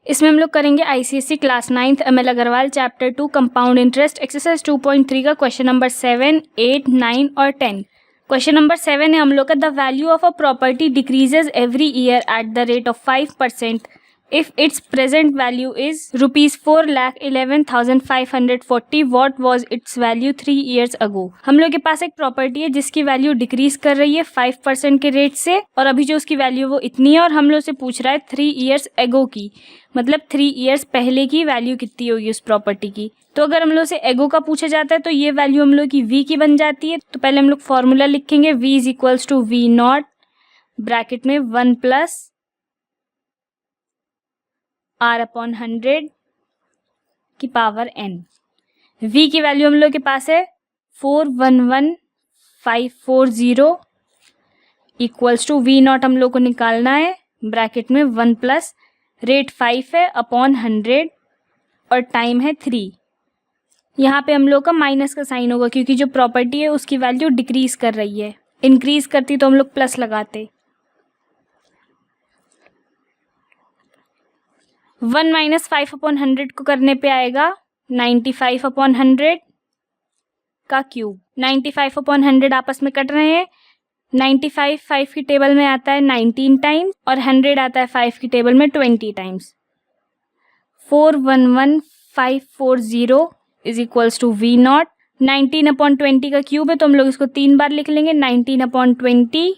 इसमें हम लोग करेंगे ICSE class 9th ML Agarwal chapter 2 compound interest exercise 2.3 का क्वेश्चन नंबर 7, 8, 9 और 10। क्वेश्चन नंबर 7 है हम लोग का, the value of a property decreases every year eight the rate of 5% if it's present value is ₹4,11,540 what was it's value 3 years अगो। हम लोग के पास एक प्रॉपर्टी है जिसकी वैल्यू डिक्रीज कर रही है 5% के रेट से, और अभी जो उसकी वैल्यू वो इतनी है, और हम लोग से पूछ रहा है 3 years अगो की, मतलब 3 years पहले की वैल्यू कितनी होगी उस प्रॉपर्टी की। तो अगर हम लोग से एगो का पूछा जाता है तो ये वैल्यू हम लोग की v की बन जाती है। तो पहले हम लोग फॉर्मूला लिखेंगे, v is equals to v naught bracket में 1 प्लस r अपॉन 100 की पावर n। v की वैल्यू हम लोग के पास है 411,540 इक्वल्स टू v नॉट हम लोग को निकालना है ब्रैकेट में 1 प्लस रेट 5 है अपॉन 100 और टाइम है 3। यहाँ पे हम लोग का माइनस का साइन होगा क्योंकि जो प्रॉपर्टी है उसकी वैल्यू डिक्रीज कर रही है, इंक्रीज करती तो हम लोग प्लस लगाते। 1 माइनस 5 अपॉन 100 को करने पे आएगा 95 अपॉन 100 का क्यूब। 95 अपॉन 100 आपस में कट रहे हैं। 95 5 की टेबल में आता है 19 टाइम्स और 100 आता है 5 की टेबल में 20 times. 411,540 is equals to V naught. 19 upon 20 का क्यूब है तो हम लोग इसको 3 बार लिख लेंगे। 19 upon 20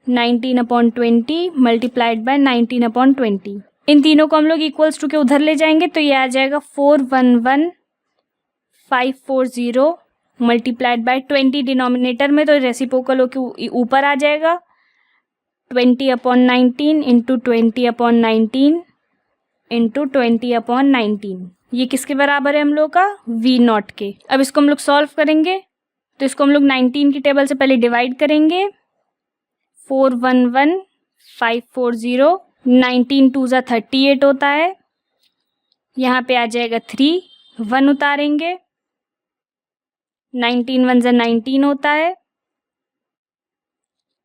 19 upon 20 multiplied by 19 upon 20। इन तीनों को हम लोग इक्वल्स टू के उधर ले जाएंगे तो ये आ जाएगा 411,540 मल्टीप्लाइड बाय 20 डिनोमिनेटर में, तो रेसिप्रोकल होके ऊपर आ जाएगा। 20 upon 19 into 20 upon 19 into 20 upon 19। ये किसके बराबर है हम लोग का? v नॉट के। अब इसको हम लोग सॉल्व करेंगे तो इसको हम लोग 19 की टेबल से पहले डिवाइड करेंगे। 411,540 19 2 ज़ा 38 होता है। यहाँ पे आ जाएगा 3, 1 उतारेंगे। 19 1 ज़ा 19 होता है।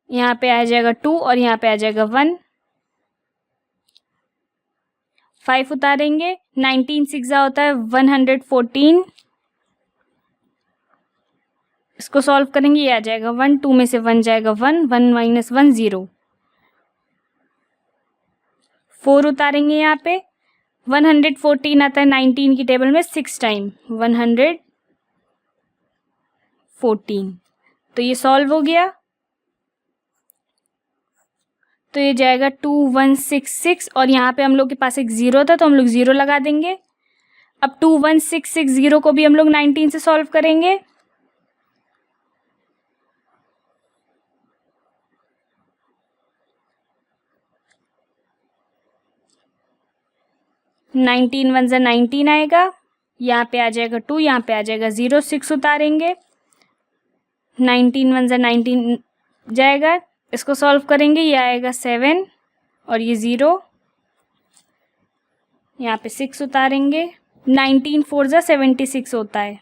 यहाँ पे आ जाएगा 2 और यहाँ पे आ जाएगा 1। 5 उतारेंगे। 19 6 ज़ा होता है 114। इसको सॉल्व करेंगे, ये आ जाएगा 1, 2 में से 1 जाएगा 1, 1 माइनस 1 0। 4 उतारेंगे यहाँ पे। 114 आता है 19 की टेबल में 6 टाइम, 114। तो ये सॉल्व हो गया। तो ये जाएगा 2166 और यहाँ पे हम लोग के पास एक 0 था तो हम लोग 0 लगा देंगे। अब 21660 को भी हम लोग 19 से सॉल्व करेंगे। नाइनटीन 1 ज़ा 19 आएगा। यहाँ पे आ जाएगा 2, यहाँ पे आ जाएगा 0, 6 उतारेंगे। 19 1 ज़ा 19 जाएगा। इसको सॉल्व करेंगे, ये आएगा 7 और ये 0। यहाँ पे 6 उतारेंगे। 19 4 ज़ा 76 होता है।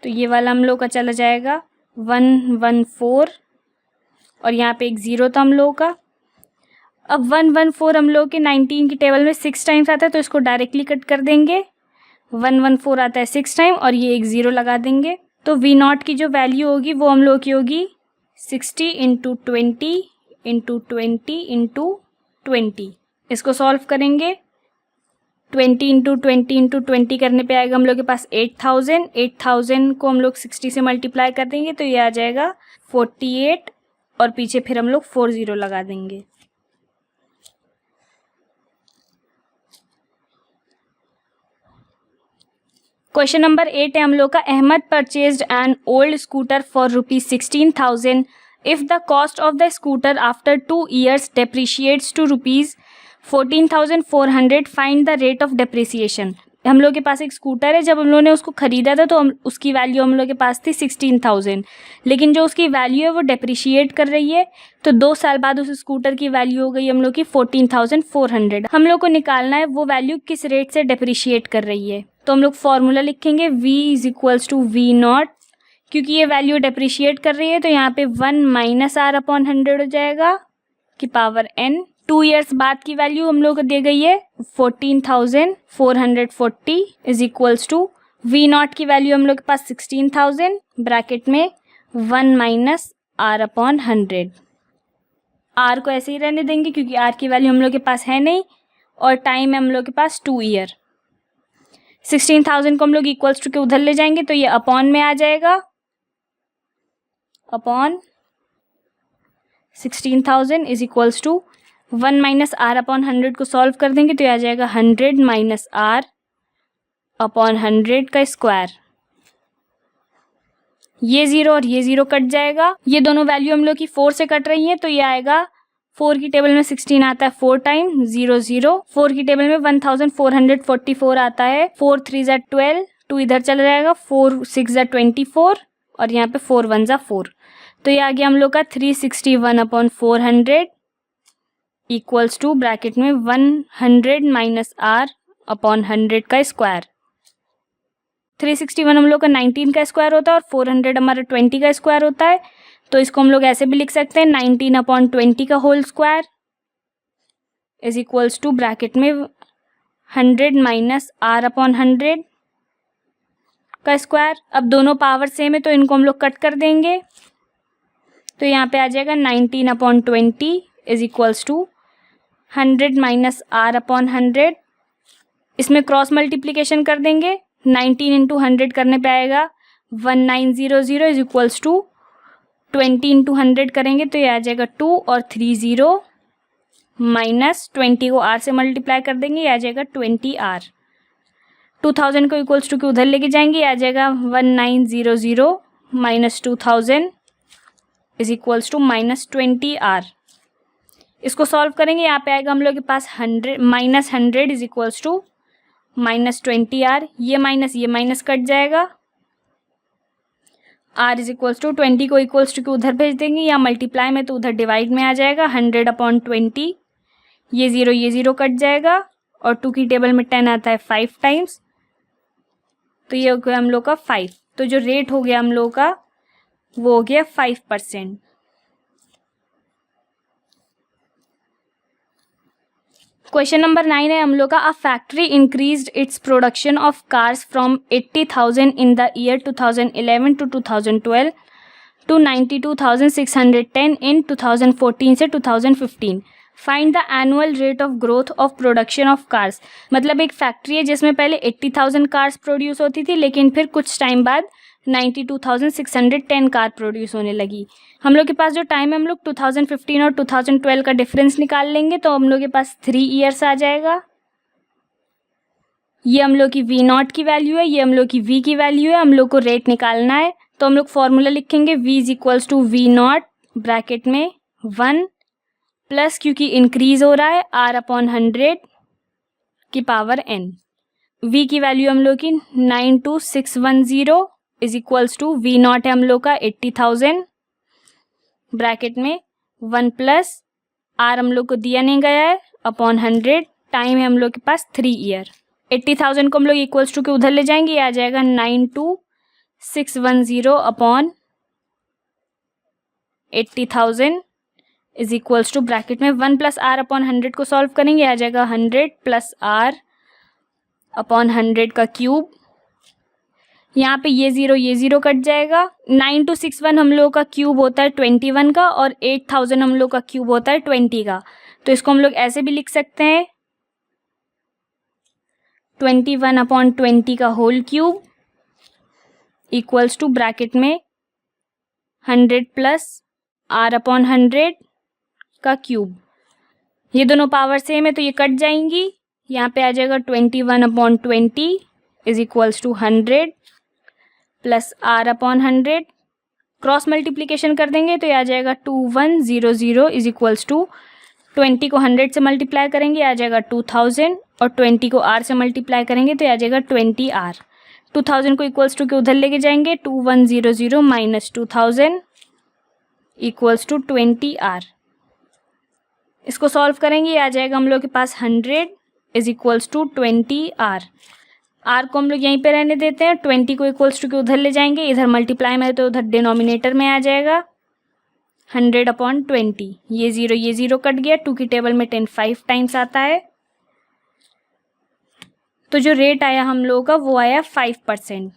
तो ये वाला हम लोग का चला जाएगा 114 और यहाँ पे एक 0 था हम लोग का। अब 114 हम लोग के 19 की टेबल में 6 टाइम्स आता है तो इसको डायरेक्टली कट कर देंगे। 114 आता है 6 टाइम और ये एक 0 लगा देंगे। तो वी नॉट की जो वैल्यू होगी वो हम लोग की होगी 60 इंटू 20 इंटू 20 इंटू 20। इसको सॉल्व करेंगे। 20 इंटू 20 इंटू 20 करने पे आएगा हम लोग के पास 8000। 8000 को हम लोग 60 से मल्टीप्लाई कर देंगे तो ये आ जाएगा 48 और पीछे फिर हम लोग 40 लगा देंगे। क्वेश्चन नंबर 8 है हम लोग का, Ahmed purchased an old scooter for ₹16,000 if the cost of the scooter after 2 years depreciates to ₹14,400 find the rate of depreciation. हम लोग के पास एक स्कूटर है, जब हम लोगों ने उसको खरीदा था तो उसकी वैल्यू हम लोग के पास थी 16,000, लेकिन जो उसकी वैल्यू है वो डेप्रिशिएट कर रही है तो 2 साल बाद उस स्कूटर की वैल्यू हो गई हम लोग की 14,400। हम लोग को निकालना है वो वैल्यू किस रेट से डेप्रिशिएट कर रही है। तो हम लोग फॉर्मूला लिखेंगे, v is equals to V naught क्योंकि ये वैल्यू डेप्रिशिएट कर रही है तो यहाँ पे 1 माइनस आर अपॉन 100 हो जाएगा की पावर n। 2 ईयर्स बाद की वैल्यू हम लोग को दी गई है 14,440 is equals to V naught की वैल्यू हम लोग के पास 16,000 ब्रैकेट में 1 माइनस आर अपॉन 100। आर को ऐसे ही रहने देंगे क्योंकि आर की वैल्यू हम लोग के पास है नहीं और टाइम है हम लोग के पास 2 ईयर। 16,000 को हम लोग इक्वल्स टू के उधर ले जाएंगे तो ये अपॉन में आ जाएगा, upon 16,000 is equals to 1 minus r upon 100 को सॉल्व कर देंगे तो ये आ जाएगा 100 माइनस आर अपॉन 100 का स्क्वायर। ये 0 और ये 0 कट जाएगा। ये दोनों वैल्यू हम लोग की 4 से कट रही हैं तो ये आएगा 4 की टेबल में 16 आता है 4 टाइम 0 0। 4 की टेबल में 1444 आता है। 4 3 ज़ा 12, 2 इधर चला जाएगा, 4 6 ज़ा 24 और यहाँ पे 4 1 ज़ा 4। तो ये आ गया हम लोग का 361 अपॉन 400 इक्वल्स टू ब्रैकेट में 100 माइनस आर अपॉन 100 का स्क्वायर। 361 हम लोग का 19 का स्क्वायर होता है और 400 हमारा 20 का स्क्वायर होता है तो इसको हम लोग ऐसे भी लिख सकते हैं 19 अपॉन 20 का whole square is equals to bracket में 100 माइनस आर अपॉन 100 का स्क्वायर। अब दोनों पावर सेम है तो इनको हम लोग कट कर देंगे तो यहाँ पे आ जाएगा 19 upon 20 is equals to 100 minus r upon 100। इसमें क्रॉस मल्टीप्लीकेशन कर देंगे, 19 इंटू 100 करने पे आएगा 1900 इज इक्वल्स टू 20 इंटू 100 करेंगे तो ये आ जाएगा 2 और 30 माइनस 20 को r से मल्टीप्लाई कर देंगे, ये आ जाएगा 20r। 2000 को इक्वल्स टू के उधर लेके जाएंगे, ये आ जाएगा 1900 minus 2000 is equals to minus 20r। इसको सॉल्व करेंगे, यहाँ पे आएगा हम लोग के पास 100 minus 100 is equals to minus 20r। ये माइनस कट जाएगा, r इज इक्वल्स टू 20 को इक्वल्स टू के उधर भेज देंगे, या मल्टीप्लाई में तो उधर डिवाइड में आ जाएगा 100 अपॉन 20। ये 0 कट जाएगा और 2 की टेबल में 10 आता है 5 टाइम्स तो ये हो गया हम लोग का 5। तो जो रेट हो गया हम लोग का वो हो गया 5%। क्वेश्चन नंबर 9 है हम लोग का, a factory increased its production of cars from 80,000 in the year 2011 to 2012 to 92,610 in 2014 से 2015। Find the annual rate of growth of production of cars. मतलब एक फैक्ट्री है जिसमें पहले 80,000 कार्स प्रोड्यूस होती थी लेकिन फिर कुछ टाइम बाद 92,610 कार प्रोड्यूस होने लगी। हम लोग के पास जो टाइम है हम लोग 2015 और 2012 का डिफरेंस निकाल लेंगे तो हम लोग के पास 3 ईयर्स आ जाएगा। ये हम लोग की वी नॉट की वैल्यू है, ये हम लोग की वी की वैल्यू है। हम लोग को रेट निकालना है तो हम लोग फॉर्मूला लिखेंगे v is equals to V naught bracket में 1 प्लस, क्योंकि इंक्रीज हो रहा है, r अपॉन 100 की पावर n। v की वैल्यू हम लोग की 92610 is equals to V naught है हम लोग का 80,000 ब्रैकेट में 1 प्लस r हम लोग को दिया नहीं गया है अपॉन 100, टाइम है हम लोग के पास 3 ईयर। 80,000 को हम लोग इक्वल्स टू के उधर ले जाएंगे, आ जाएगा 92610 upon 80,000 is equals to bracket में 1 प्लस r अपॉन 100 को सॉल्व करेंगे, आ जाएगा 100 प्लस r अपॉन 100 का क्यूब। यहाँ पे ये 0 कट जाएगा। 9261 हम लोग का क्यूब होता है 21 का और 8000 हम लोग का क्यूब होता है 20 का, तो इसको हम लोग ऐसे भी लिख सकते हैं 21 अपॉन 20 का whole cube equals to bracket में 100 प्लस r अपॉन 100 का क्यूब। ये दोनों पावर सेम है तो ये कट जाएंगी, यहाँ पे आ जाएगा 21 upon 20 is equals to 100 plus r upon 100। Cross multiplication कर देंगे तो ये आ जाएगा 2100 इज इक्वल्स टू 20 को 100 से मल्टीप्लाई करेंगे, आ जाएगा 2000 और 20 को r से मल्टीप्लाई करेंगे तो आ जाएगा 20r। 2000 को इक्वल्स टू के उधर लेके जाएंगे, 2100 माइनस 2000 इक्वल्स टू 20r। इसको सॉल्व करेंगे, आ जाएगा हम लोग के पास 100 is equals to 20r। R को हम लोग यहीं पे रहने देते हैं, 20 को इक्वल्स टू के उधर ले जाएंगे, इधर मल्टीप्लाई में है तो उधर डिनोमिनेटर में आ जाएगा 100/20। ये ज़ीरो कट गया, 2 की टेबल में 10 5 टाइम्स आता है, तो जो रेट आया हम लोगों का वो आया 5%।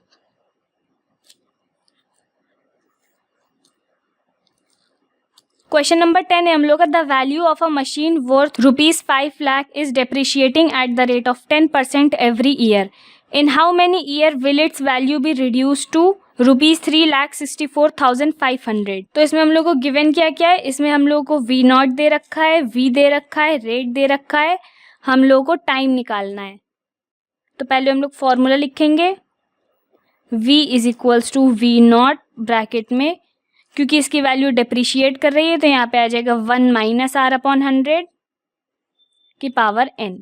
क्वेश्चन नंबर 10 है हम लोग का, the value of a machine worth ₹5 lakh is depreciating at the rate of 10% every year. In how many year will its value be reduce to ₹3,64,500। तो इसमें हम लोग को गिवन क्या है, इसमें हम लोग को V0 दे रखा है, V दे रखा है, रेट दे रखा है, हम लोग को टाइम निकालना है। तो पहले हम लोग फॉर्मूला लिखेंगे, V is equals to V0 bracket में, क्योंकि इसकी वैल्यू डिप्रिशिएट कर रही है तो यहाँ पे आ जाएगा 1 - R/100 की पावर n।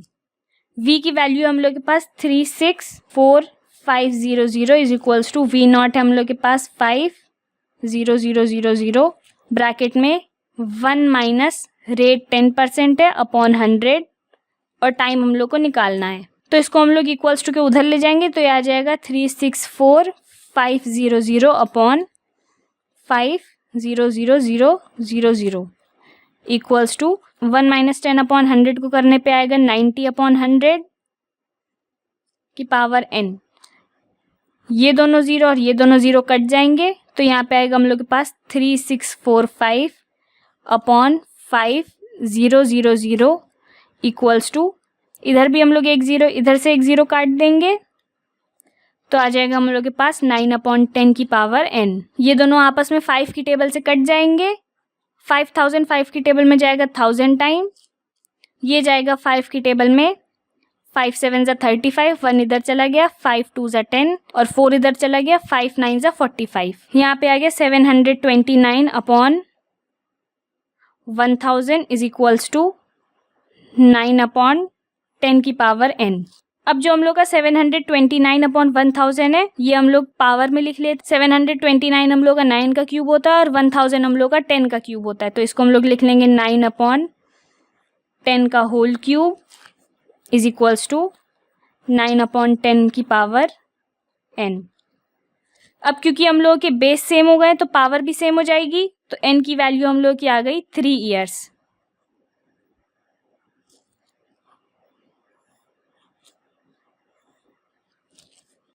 V की वैल्यू हम लोग के पास 364,500 इज इक्वल्स टू V0 है हम लोग के पास 5,0000 ब्रैकेट में 1 माइनस रेट 10% है अपॉन 100 और टाइम हम लोग को निकालना है। तो इसको हम लोग इक्वल्स टू के उधर ले जाएंगे तो ये आ जाएगा 364,500 अपॉन 5,00,000 इक्वल्स टू 1 - 10/100 को करने पे आएगा 90/100 की पावर n। ये दोनों ज़ीरो और ये दोनों ज़ीरो कट जाएंगे तो यहाँ पे आएगा हम लोग के पास 3,645 अपॉन 5,000 इक्वल्स टू, इधर भी हम लोग एक ज़ीरो, इधर से एक ज़ीरो काट देंगे तो आ जाएगा हम लोग के पास 9/10 की पावर n। ये दोनों आपस में 5 की टेबल से कट जाएंगे, 5000 5 की टेबल में जाएगा 1000 टाइम, ये जाएगा 5 की टेबल में, 5 7 ज़ा 35, 1 इधर चला गया, 5 2 ज़ा 10 और 4 इधर चला गया, 5 9 ज़ा 45। यहाँ पे आ गया 729/1000 इज इक्वल्स टू 9/10 की पावर n। अब जो हम लोग का 729/1000 है ये हम लोग पावर में लिख लेते। 729 हम लोग का 9 का क्यूब होता है और 1000 हम लोग का 10 का क्यूब होता है, तो इसको हम लोग लिख लेंगे 9/10 का whole cube is equals to 9/10 की पावर n। अब क्योंकि हम लोग के बेस सेम हो गए तो पावर भी सेम हो जाएगी, तो n की वैल्यू हम लोग की आ गई 3 ईयर्स।